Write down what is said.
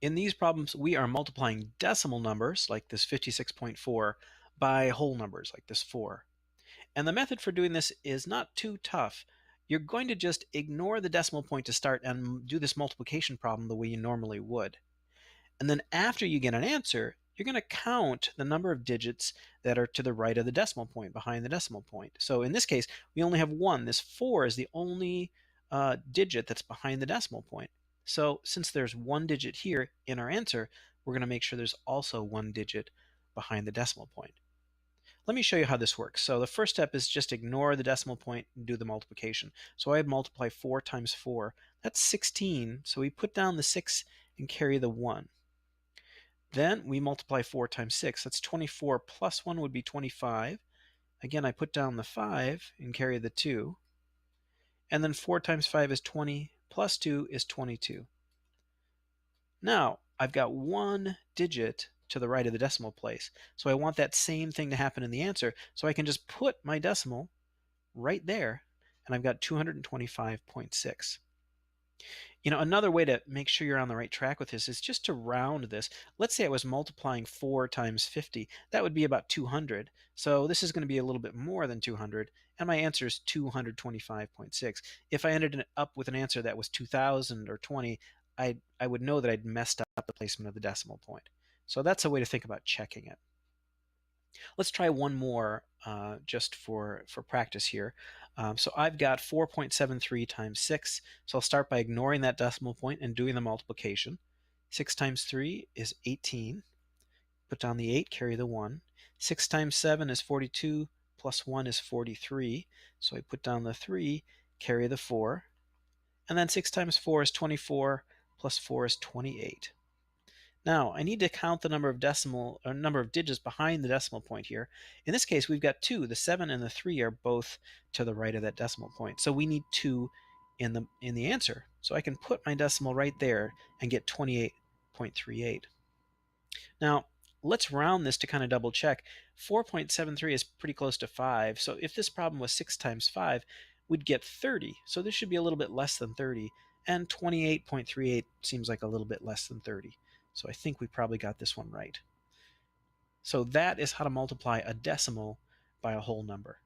In these problems, we are multiplying decimal numbers, like this 56.4, by whole numbers, like this 4. And the method for doing this is not too tough. You're going to just ignore the decimal point to start and do this multiplication problem the way you normally would. And then after you get an answer, you're going to count the number of digits that are to the right of the decimal point, behind the decimal point. So in this case, we only have one. This 4 is the only digit that's behind the decimal point. So since there's one digit here in our answer, we're going to make sure there's also one digit behind the decimal point. Let me show you how this works. So the first step is just ignore the decimal point and do the multiplication. So I multiply 4 times 4. That's 16. So we put down the 6 and carry the 1. Then we multiply 4 times 6. That's 24 plus 1 would be 25. Again, I put down the 5 and carry the 2. And then 4 times 5 is 20, plus 2 is 22. Now, I've got one digit to the right of the decimal place. So I want that same thing to happen in the answer. So I can just put my decimal right there, and I've got 225.6. Another way to make sure you're on the right track with this is just to round this. Let's say I was multiplying 4 times 50. That would be about 200. So this is going to be a little bit more than 200, and my answer is 225.6. If I ended up with an answer that was 2000 or 20, I would know that I'd messed up the placement of the decimal point. So that's a way to think about checking it. Let's try one more just for practice here. So I've got 4.73 times 6. So I'll start by ignoring that decimal point and doing the multiplication. 6 times 3 is 18. Put down the 8, carry the 1. 6 times 7 is 42, plus 1 is 43. So I put down the 3, carry the 4. And then 6 times 4 is 24, plus 4 is 28. Now, I need to count the number of digits behind the decimal point here. In this case, we've got 2. The 7 and the 3 are both to the right of that decimal point. So we need 2 in the answer. So I can put my decimal right there and get 28.38. Now, let's round this to kind of double check. 4.73 is pretty close to 5. So if this problem was 6 times 5, we'd get 30. So this should be a little bit less than 30. And 28.38 seems like a little bit less than 30. So I think we probably got this one right. So that is how to multiply a decimal by a whole number.